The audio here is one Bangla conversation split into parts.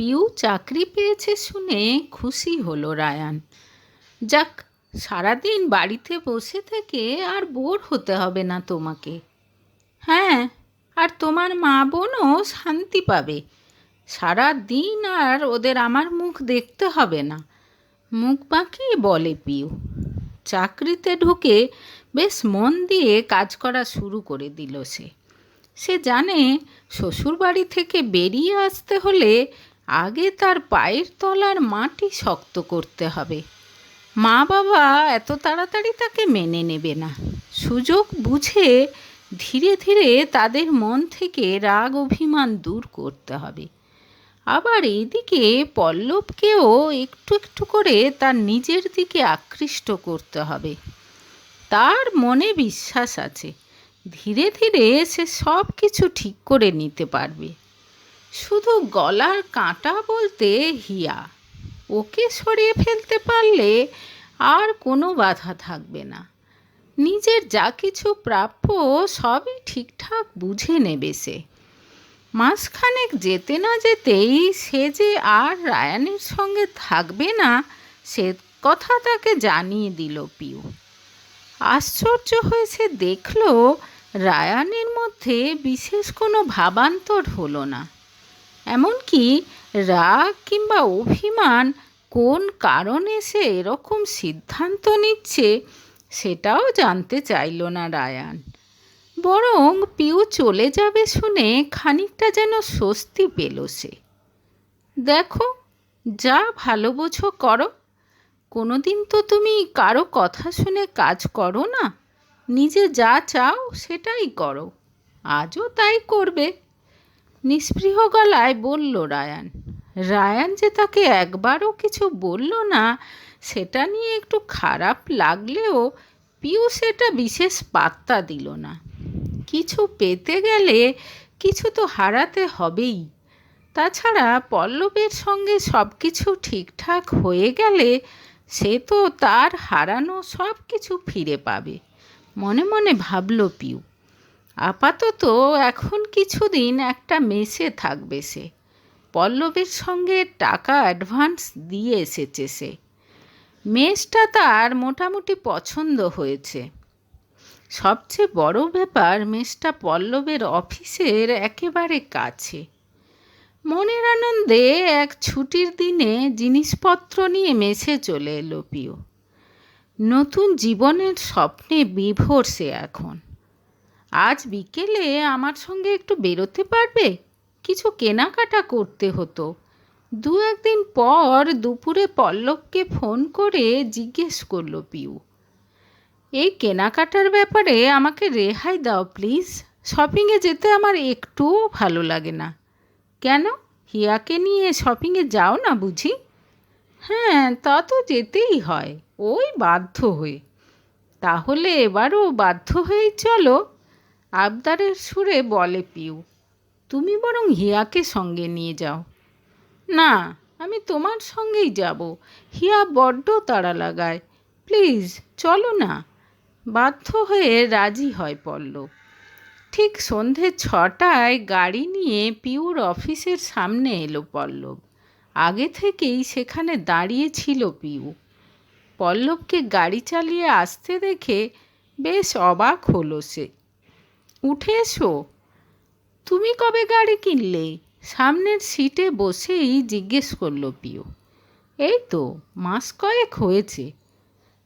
পিউ চাকরি পেয়েছে শুনে খুশি হলো রায়ান। যাক, সারাদিন বাড়িতে বসে থেকে আর বোর হতে হবে না তোমাকে। হ্যাঁ, আর তোমার মা বোনও শান্তি পাবে। সারা দিন আর ওদের আমার মুখ দেখতে হবে না। মুখ বাঁকিয়ে বলে পিউ। চাকরিতে ঢুকে বেশ মন দিয়ে কাজ করা শুরু করে দিল সে। সে জানে শ্বশুরবাড়ি থেকে বেরিয়ে আসতে হলে আগে তার পায়ের তলার মাটি শক্ত করতে হবে। মা বাবা এত তাড়াতাড়ি তাকে মেনে নেবে না। সুযোগ বুঝে ধীরে ধীরে তাদের মন থেকে রাগ অভিমান দূর করতে হবে। আবার এইদিকে পল্লবকেও একটু একটু করে তার নিজের দিকে আকৃষ্ট করতে হবে। তার মনে বিশ্বাস আছে ধীরে ধীরে সে সব কিছু ঠিক করে নিতে পারবে। শুধু গলার কাঁটা বলতে হিয়া, ওকে সরিয়ে ফেলতে পারলে আর কোনো বাধা থাকবে না। নিজের যা কিছু প্রাপ্য সবই ঠিকঠাক বুঝে নেবে সে। মাসখানেক যেতে না যেতেই সে যে আর রায়ানের সঙ্গে থাকবে না সে কথা তাকে জানিয়ে দিল পিউ। আশ্চর্য হয়েছে দেখল রায়ানের মধ্যে বিশেষ কোনো ভাবান্তর হলো না। এমনকি রাগ কিংবা অভিমান কোন কারণে সে এরকম সিদ্ধান্ত নিচ্ছে সেটাও জানতে চাইল না রায়ান। বরং পিউ চলে যাবে শুনে খানিকটা যেন স্বস্তি পেল সে। দেখো, যা ভালো বোঝো করো। কোনো দিন তো তুমি কারো কথা শুনে কাজ করো না। নিজে যা চাও সেটাই করো। আজও তাই করবে। নিস্পৃহ গলায় বলল রায়ান। রায়ান যে তাকে একবারও কিছু বলল না সেটা নিয়ে একটু খারাপ লাগলেও পিউ সেটা বিশেষ পাত্তা দিল না। কিছু পেতে গেলে কিছু তো হারাতে হবেই। তাছাড়া পল্লবের সঙ্গে সব কিছু ঠিকঠাক হয়ে গেলে সে তো তার হারানো সব কিছু ফিরে পাবে। মনে মনে ভাবল পিউ। আপাতত এখন কিছুদিন একটা মেসে থাকবে সে। পল্লবের সঙ্গে টাকা অ্যাডভান্স দিয়ে এসেছে সে। মেসটা তার মোটামুটি পছন্দ হয়েছে। সবচেয়ে বড় ব্যাপার, মেসটা পল্লবের অফিসের একেবারে কাছে। মনের আনন্দে এক ছুটির দিনে জিনিসপত্র নিয়ে মেসে চলে এলো পিউ। নতুন জীবনের স্বপ্নে বিভোর সে এখন। আজ বিকেলে আমার সঙ্গে একটু বেরোতে পারবে? কিছু কেনাকাটা করতে হতো। দু একদিন পর দুপুরে পল্লবকে ফোন করে জিজ্ঞেস করল পিউ। এই কেনাকাটার ব্যাপারে আমাকে রেহাই দাও প্লিজ। শপিংয়ে যেতে আমার একটুও ভালো লাগে না। কেন, হিয়াকে নিয়ে শপিংয়ে যাও না বুঝি? হ্যাঁ, তা তো যেতেই হয়, ওই বাধ্য হয়ে। তাহলে এবারও বাধ্য হয়েই চলো, আবদারের সুরে বলে পিউ। তুমি বরং হিয়াকে সঙ্গে নিয়ে যাও। না, আমি তোমার সঙ্গেই যাব। হিয়া বড্ড তাড়া লাগায়। প্লিজ চলো না। বাধ্য হয়ে রাজি হয় পল্লব। ঠিক সন্ধে 6টায় গাড়ি নিয়ে পিউর অফিসের সামনে এলো পল্লব। আগে থেকেই সেখানে দাঁড়িয়ে ছিল পিউ। পল্লবকে গাড়ি চালিয়ে আসতে দেখে বেশ অবাক হলো সে। উঠে এসো। তুমি কবে গাড়ি কিনলে? সামনের সিটে বসেই জিজ্ঞেস করল পিউ। এই তো মাস কয়েক হয়েছে।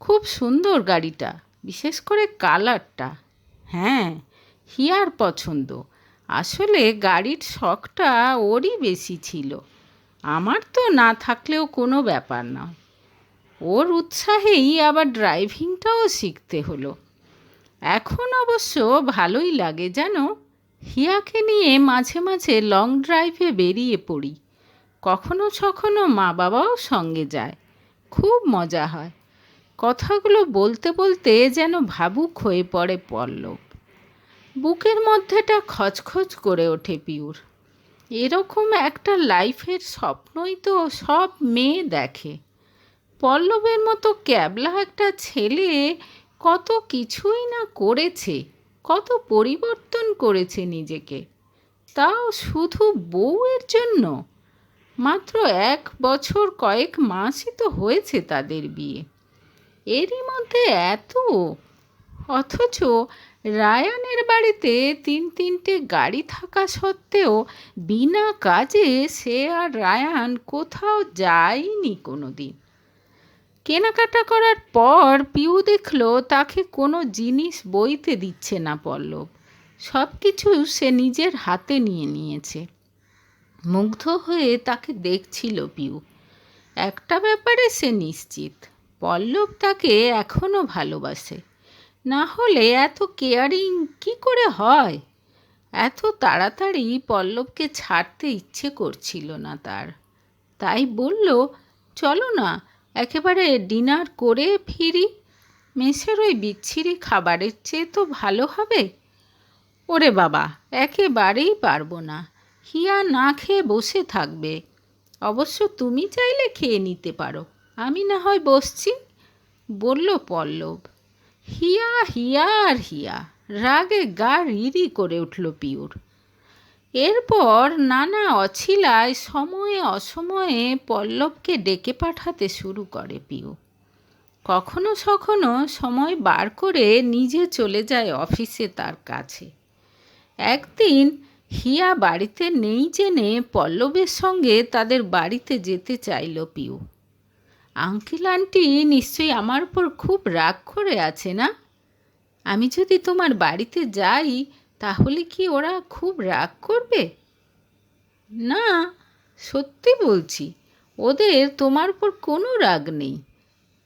খুব সুন্দর গাড়িটা, বিশেষ করে কালারটা। হ্যাঁ, হিয়ার পছন্দ। আসলে গাড়ির শখটা ওরই বেশি ছিল। আমার তো না থাকলেও কোনো ব্যাপার নয়। ওর উৎসাহেই আবার ড্রাইভিংটাও শিখতে হলো। এখন অবশ্য ভালোই লাগে জানো। হিয়াকে নিয়ে মাঝে মাঝে লং ড্রাইভে বেরিয়ে পড়ি। কখনো সখনো মা বাবাও সঙ্গে যায়। খুব মজা হয়। কথাগুলো বলতে বলতে যেন ভাবুক হয়ে পড়ে পল্লব। বুকের মধ্যেটা খচখচ করে ওঠে পিউর। এরকম একটা লাইফের স্বপ্নই তো সব মেয়ে দেখে। পল্লবের মতো ক্যাবলা একটা ছেলে কত কিছুই না করেছে, কত পরিবর্তন করেছে নিজেকে, তাও শুধু বউয়ের জন্য। মাত্র 1 বছর কয়েক মাসই তো হয়েছে তাদের বিয়ে, এরই মধ্যে এত! অথচ রায়ানের বাড়িতে 3-3টে গাড়ি থাকা সত্ত্বেও বিনা কাজে সে আর রায়ান কোথাও যায়নি কোনো দিন। কেনাকাটা করার পর পিউ দেখল তাকে কোনো জিনিস বইতে দিচ্ছে না পল্লব, সব কিছু সে নিজের হাতে নিয়ে নিয়েছে। মুগ্ধ হয়ে তাকে দেখছিল পিউ। একটা ব্যাপারে সে নিশ্চিত, পল্লব তাকে এখনও ভালোবাসে, না হলে এত কেয়ারিং কি করে হয়? এত তাড়াতাড়ি পল্লবকে ছাড়তে ইচ্ছে করছিল না তার, তাই বলল, চলো না একেবারে ডিনার করে ফিরি, মেসের ওই বিচ্ছিরি খাবারের চেয়ে তো ভালো হবে। ওরে বাবা, একেবারেই পারবো না, হিয়া না খেয়ে বসে থাকবে। অবশ্য তুমি চাইলে খেয়ে নিতে পারো, আমি না হয় বসছি, বলল পল্লব। হিয়া হিয়া আর হিয়া, রাগে গা রিরি করে উঠল পিউর। এরপর নানা অছিলায় সময়ে অসময়ে পল্লবকে ডেকে পাঠাতে শুরু করে পিউ। কখনো সখনো সময় বার করে নিজে চলে যায় অফিসে তার কাছে। একদিন হিয়া বাড়িতে নেই জেনে পল্লবের সঙ্গে তাদের বাড়িতে যেতে চাইল পিউ। আঙ্কেল আন্টি নিশ্চয়ই আমার উপর খুব রাগ করে আছে না? আমি যদি তোমার বাড়িতে যাই তাহলে কি ওরা খুব রাগ করবে? না, সত্যি বলছি, ওদের তোমার উপর কোনো রাগ নেই,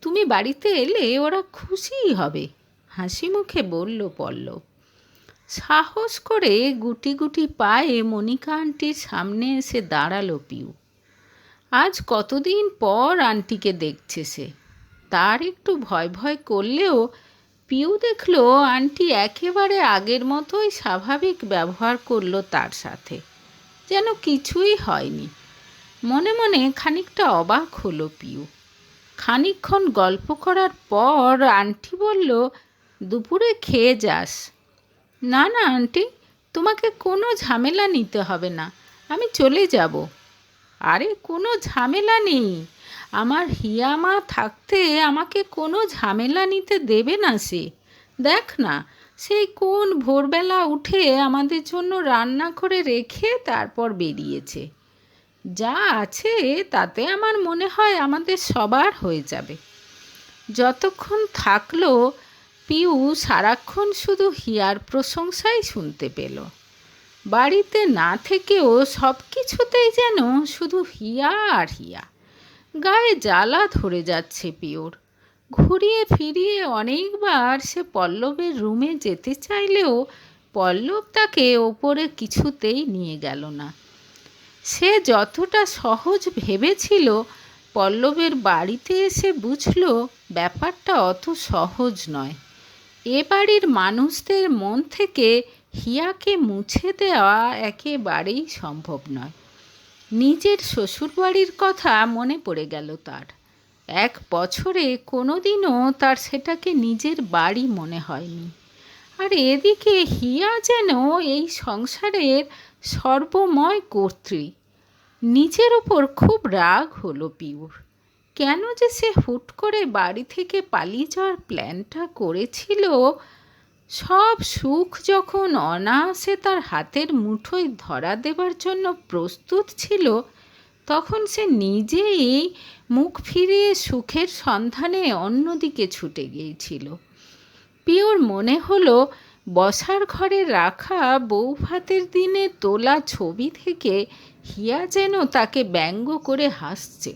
তুমি বাড়িতে এলে ওরা খুশিই হবে, হাসি মুখে বলল পল্লব। সাহস করে গুটি গুটি পায়ে মনিকা আন্টির সামনে এসে দাঁড়ালো পিউ। আজ কতদিন পর আন্টিকে দেখছে সে, তার একটু ভয় ভয় করলেও পিউ দেখল আন্টি একেবারে আগের মতোই স্বাভাবিক ব্যবহার করলো তার সাথে, যেন কিছুই হয়নি। মনে মনে খানিকটা অবাক হলো পিউ। খানিকক্ষণ গল্প করার পর আন্টি বলল, দুপুরে খেয়ে যাস। না না আন্টি, তোমাকে কোনো ঝামেলা নিতে হবে না, আমি চলে যাব। আরে কোনো ঝামেলা নেই, আমার হিয়া মা থাকতে আমাকে কোনো ঝামেলা নিতে দেবে না সে। দেখ না, সেই কোন ভোরবেলা উঠে আমাদের জন্য রান্না করে রেখে তারপর বেরিয়েছে। যা আছে তাতে আমার মনে হয় আমাদের সবার হয়ে যাবে। যতক্ষণ থাকলো পিউ সারাক্ষণ শুধু হিয়ার প্রশংসাই শুনতে পেল। বাড়িতে না থেকেও সব কিছুতেই যেন শুধু হিয়া আর হিয়া। গায়ে জ্বালা ধরে যাচ্ছে পিওর। ঘুরিয়ে ফিরিয়ে অনেকবার সে পল্লবের রুমে যেতে চাইলেও পল্লব তাকে ওপরে কিছুতেই নিয়ে গেল না। সে যতটা সহজ ভেবেছিল, পল্লবের বাড়িতে এসে বুঝল ব্যাপারটা অত সহজ নয়। এ বাড়ির মানুষদের মন থেকে হিয়াকে মুছে দেওয়া একেবারেই সম্ভব নয়। নিজের শ্বশুরবাড়ির কথা মনে পড়ে গেল তার। 1 বছরে কোনো দিনও তার সেটাকে নিজের বাড়ি মনে হয়নি। আর এদিকে হিয়া যেন এই সংসারের সর্বময় কর্ত্রী। নিজের ওপর খুব রাগ হলো পিউর। কেন যে সে হুট করে বাড়ি থেকে পালিয়ে যাওয়ার প্ল্যানটা করেছিল। সব সুখ যখন অনায়াসে তার হাতের মুঠোয় ধরা দেবার জন্য প্রস্তুত ছিল, তখন সে নিজেই মুখ ফিরিয়ে সুখের সন্ধানে অন্যদিকে ছুটে গিয়েছিল। পিওর মনে হলো বসার ঘরে রাখা বউ ভাতের দিনে তোলা ছবি থেকে হিয়া যেন তাকে ব্যঙ্গ করে হাসছে।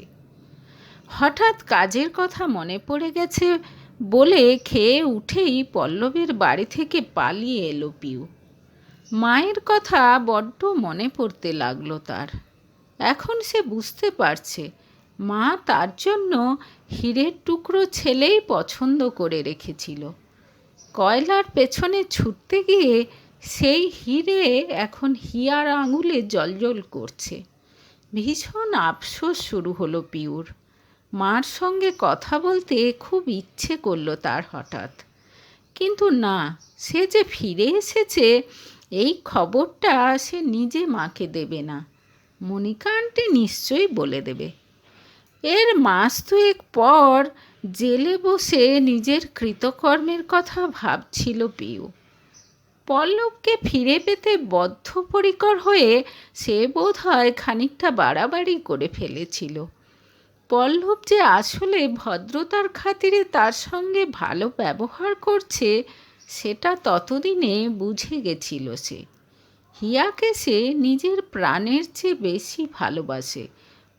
হঠাৎ কাজের কথা মনে পড়ে গেছে বলে খেয়ে উঠেই পল্লবের বাড়ি থেকে পালিয়ে এলো পিউ। মায়ের কথা বড্ড মনে পড়তে লাগলো তার। এখন সে বুঝতে পারছে মা তার জন্য হীরের টুকরো ছেলেই পছন্দ করে রেখেছিল। কয়লার পেছনে ছুটতে গিয়ে সেই হীরে এখন হিয়ার আঙুলে জ্বলজ্বল করছে। ভীষণ আফসোস শুরু হলো পিউর। মার সঙ্গে কথা বলতে খুব ইচ্ছে করলো তার হঠাৎ, কিন্তু না, সে যে ফিরে এসেছে এই খবরটা সে নিজে মাকে দেবে না। মনিকা আন্টি নিশ্চয়ই বলে দেবে। এর মাস দুয়েক পর জেলে বসে নিজের কৃতকর্মের কথা ভাবছিল পিউ। পল্লবকে ফিরে পেতে বদ্ধপরিকর হয়ে সে বোধহয় খানিকটা বাড়াবাড়ি করে ফেলেছিল। পল্লব যে আসলে ভদ্রতার খাতিরে তার সঙ্গে ভালো ব্যবহার করছে সেটা ততদিনে বুঝে গেছিল সে। হিয়াকে সে নিজের প্রাণের চেয়ে বেশি ভালোবাসে।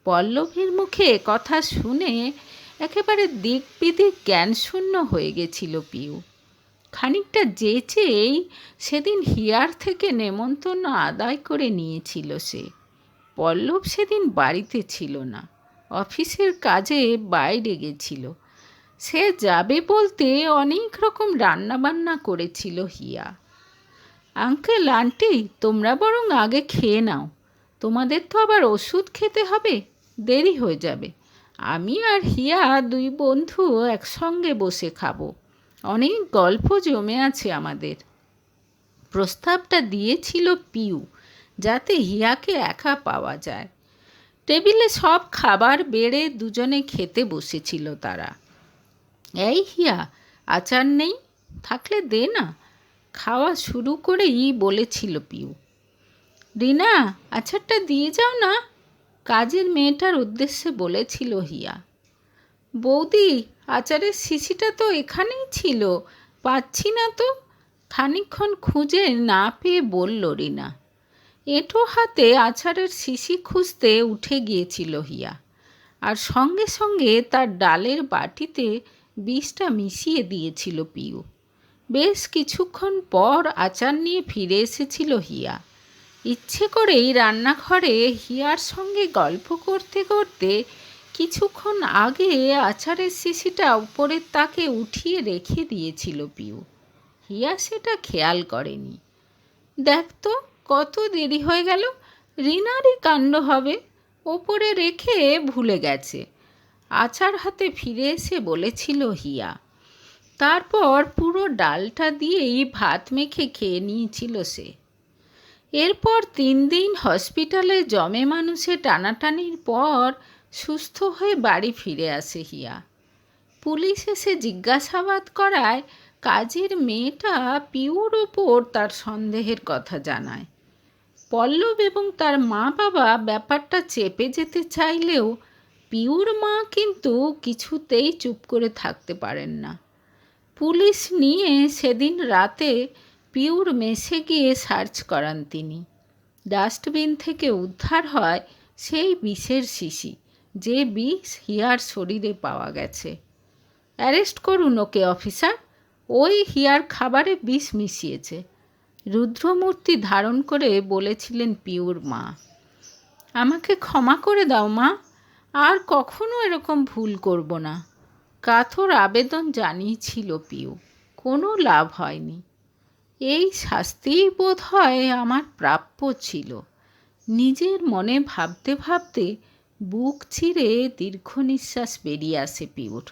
পল্লবের মুখে কথা শুনে একেবারে দিক বিদিক জ্ঞানশূন্য হয়ে গেছিল পিউ। খানিকটা যেচেই সেদিন হিয়ার থেকে নেমন্তন্ন আদায় করে নিয়েছিল সে। পল্লব সেদিন বাড়িতে ছিল না, অফিসের কাজে বাইরে গেছিল। সে যাবে বলতে অনেক রকম রান্নাবান্না করেছিল হিয়া। আঙ্কেল আন্টি, তোমরা বরং আগে খেয়ে নাও, তোমাদের তো আবার ওষুধ খেতে হবে, দেরি হয়ে যাবে। আমি আর হিয়া দুই বন্ধু একসঙ্গে বসে খাবো, অনেক গল্প জমে আছে আমাদের। প্রস্তাবটা দিয়েছিল পিউ, যাতে হিয়াকে একা পাওয়া যায়। টেবিলে সব খাবার বেড়ে দুজনে খেতে বসেছিল তারা। এই হিয়া, আচার নেই? থাকলে দে না। খাওয়া শুরু করেই বলেছিল পিউ। রিনা, আচারটা দিয়ে যাও না, কাজের মেয়েটার উদ্দেশ্যে বলেছিল হিয়া। বৌদি, আচারের শিশিটা তো এখানেই ছিল, পাচ্ছি না তো। খানিকক্ষণ খুঁজে না পেয়ে বলল রিনা। এঁটো হাতে আচারের শিশি খুঁজতে উঠে গিয়েছিল হিয়া, আর সঙ্গে সঙ্গে তার ডালের বাটিতে বিষটা মিশিয়ে দিয়েছিল পিউ। বেশ কিছুক্ষণ পর আচার নিয়ে ফিরে এসেছিল হিয়া। ইচ্ছে করেই রান্নাঘরে হিয়ার সঙ্গে গল্প করতে করতে কিছুক্ষণ আগে আচারের শিশিটা উপরের তাকে উঠিয়ে রেখে দিয়েছিল পিউ। হিয়া সেটা খেয়াল করেনি। দেখ তো, কত দেরি হয়ে গেল, রিনারই কাণ্ড হবে, ওপরে রেখে ভুলে গেছে। আচার হাতে ফিরে এসে বলেছিল হিয়া। তারপর পুরো ডালটা দিয়েই ভাত মেখে খেয়ে নিয়েছিল সে। এরপর 3 দিন হসপিটালে জমে মানুষে টানাটানির পর সুস্থ হয়ে বাড়ি ফিরে আসে হিয়া। পুলিশ এসে জিজ্ঞাসাবাদ করায় কাজের মেয়েটা পিউর ওপর তার সন্দেহের কথা জানায়। পল্লব এবং তার মা বাবা ব্যাপারটা চেপে যেতে চাইলেও পিউর মা কিন্তু কিছুতেই চুপ করে থাকতে পারেন না। পুলিশ নিয়ে সেদিন রাতে পিউর মেসে গিয়ে সার্চ করান তিনি। ডাস্টবিন থেকে উদ্ধার হয় সেই বিষের শিশি, যে বিষ হিয়ার শরীরে পাওয়া গেছে। অ্যারেস্ট করুন ওকে অফিসার, ওই হিয়ার খাবারে বিষ মিশিয়েছে, রুদ্রমূর্তি ধারণ করে বলেছিলেন পিউর মা। আমাকে ক্ষমা করে দাও মা, আর কখনো এরকম ভুল করব না। কাতর আবেদন জানিয়েছিল পিউ, কোনো লাভ হয়নি। এই শাস্তিই বোধ হয় আমার প্রাপ্য ছিল। নিজের মনে ভাবতে ভাবতে বুক চিরে দীর্ঘ নিঃশ্বাস বেরিয়ে আসে পিউর।